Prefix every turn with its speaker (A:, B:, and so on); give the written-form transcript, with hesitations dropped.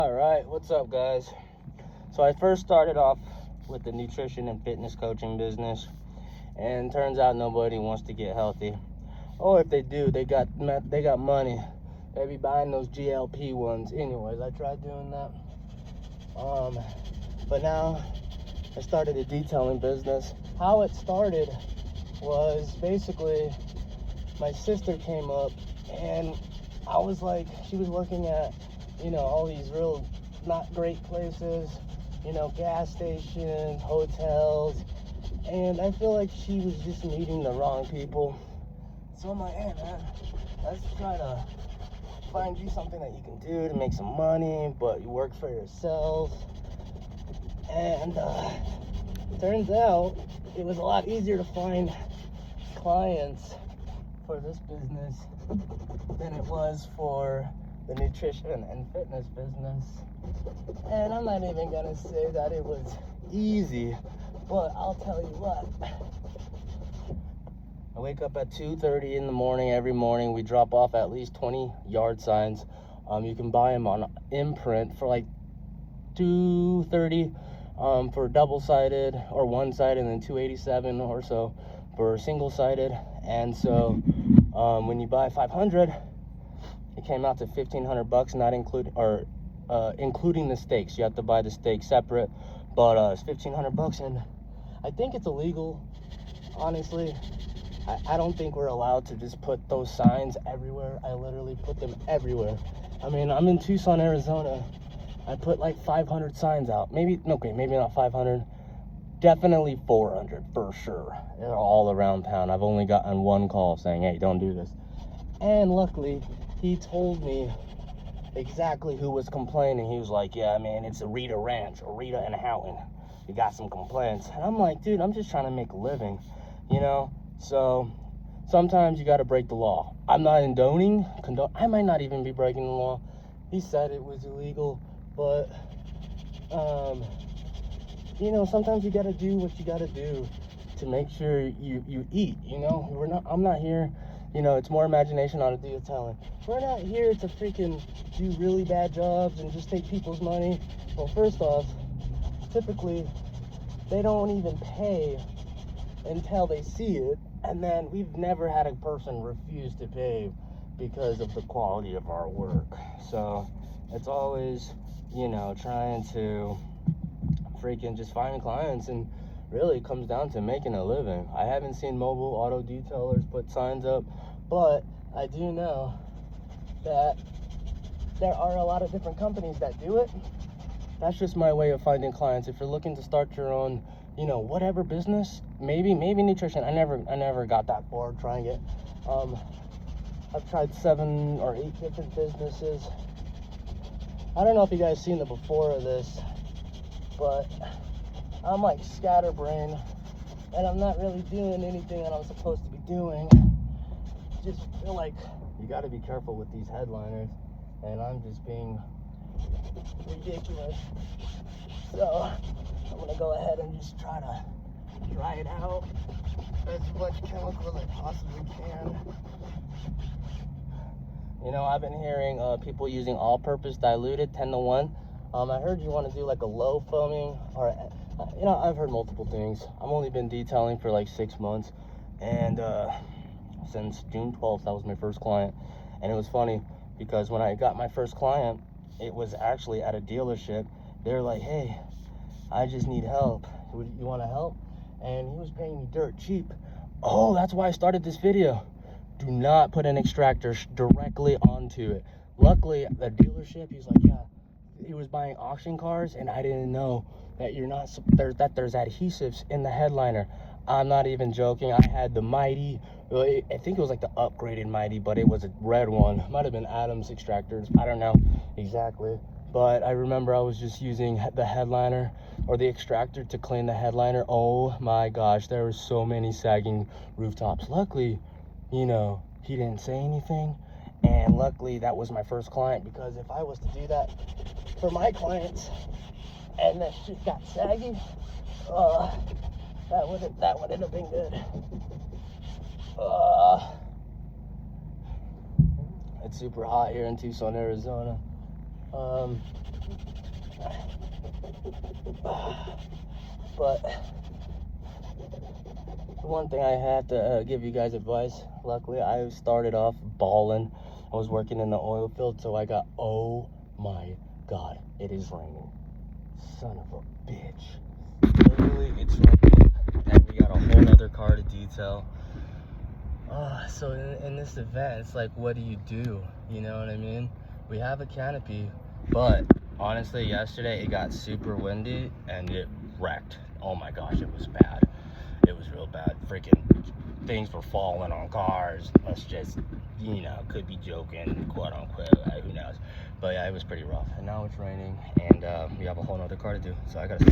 A: All right, what's up, guys? So I first started off with the nutrition and fitness coaching business, and turns out nobody wants to get healthy. Or if they do, they got money. They be buying those GLP ones. Anyways, I tried doing that. But now I started a detailing business. How it started was basically my sister came up, and I was like, she was working at, all these real not great places, gas stations, hotels, and I feel like she was just meeting the wrong people. So I'm like, hey man, let's try to find you something that you can do to make some money, but you work for yourself. And turns out it was a lot easier to find clients for this business than it was for the nutrition and fitness business. And I'm not even gonna say that it was easy, but I'll tell you what. I wake up at 2:30 in the morning every morning. We drop off at least 20 yard signs. You can buy them on imprint for like $230 for double-sided or one-sided, and then $287 or so for single-sided. And so when you buy 500, it came out to $1,500, not including the stakes. You have to buy the stakes separate, but it's $1,500, and I think it's illegal. Honestly, I don't think we're allowed to just put those signs everywhere. I literally put them everywhere. I mean, I'm in Tucson, Arizona. I put like 500 signs out. Maybe not 500. Definitely 400 for sure. They're all around town. I've only gotten one call saying, hey, don't do this. And luckily, he told me exactly who was complaining. He was like, yeah, man, it's a Rita Ranch, or Rita and Houghton. You got some complaints. And I'm like, dude, I'm just trying to make a living, So sometimes you got to break the law. I'm not I might not even be breaking the law. He said it was illegal, but sometimes you got to do what you got to do to make sure you eat. I'm not here, it's more imagination on a deal talent. We're not here to freaking do really bad jobs and just take people's money. Well, first off, typically they don't even pay until they see it, and then we've never had a person refuse to pay because of the quality of our work. So it's always, trying to freaking just find clients, and really it comes down to making a living. I haven't seen mobile auto detailers put signs up, but I do know that there are a lot of different companies that do it. That's just my way of finding clients. If you're looking to start your own, whatever business, maybe nutrition. I never got that far trying it. I've tried 7 or 8 different businesses. I don't know if you guys seen the before of this, but I'm like scatterbrained, and I'm not really doing anything that I'm supposed to be doing. Just feel like you got to be careful with these headliners, and I'm just being ridiculous. So I'm gonna go ahead and just try to dry it out as much chemical as I possibly can. I've been hearing people using all-purpose diluted 10-to-1. I heard you want to do like a low foaming, or I've heard multiple things. I've only been detailing for like 6 months, and since June 12th, that was my first client. And it was funny because when I got my first client, it was actually at a dealership. They're like, hey, I just need help. You want to help? And he was paying me dirt cheap. Oh, that's why I started this video. Do not put an extractor directly onto it. Luckily, the dealership, he's like, yeah, he was buying auction cars, and I didn't know that there's adhesives in the headliner. I'm not even joking. I had the Mighty, I think it was like the upgraded Mighty, but it was a red one. Might have been Adam's extractors. I don't know exactly. But I remember I was just using the headliner or the extractor to clean the headliner. Oh my gosh, there were so many sagging rooftops. Luckily, he didn't say anything. And luckily that was my first client, because if I was to do that for my clients and that shit got saggy, that wouldn't have been good. It's super hot here in Tucson, Arizona. But one thing I have to give you guys advice. Luckily, I started off balling. I was working in the oil field, so I got, oh my God, it is raining. Son of a bitch. Literally, it's raining, and we got a whole other car to detail. So in this event, it's like, what do? You know what I mean? We have a canopy, but honestly, yesterday it got super windy and it wrecked. Oh my gosh, it was bad. It was real bad. Freaking things were falling on cars. Let's just, could be joking, quote unquote, who knows. But yeah, it was pretty rough. And now it's raining, and we have a whole nother car to do, so I gotta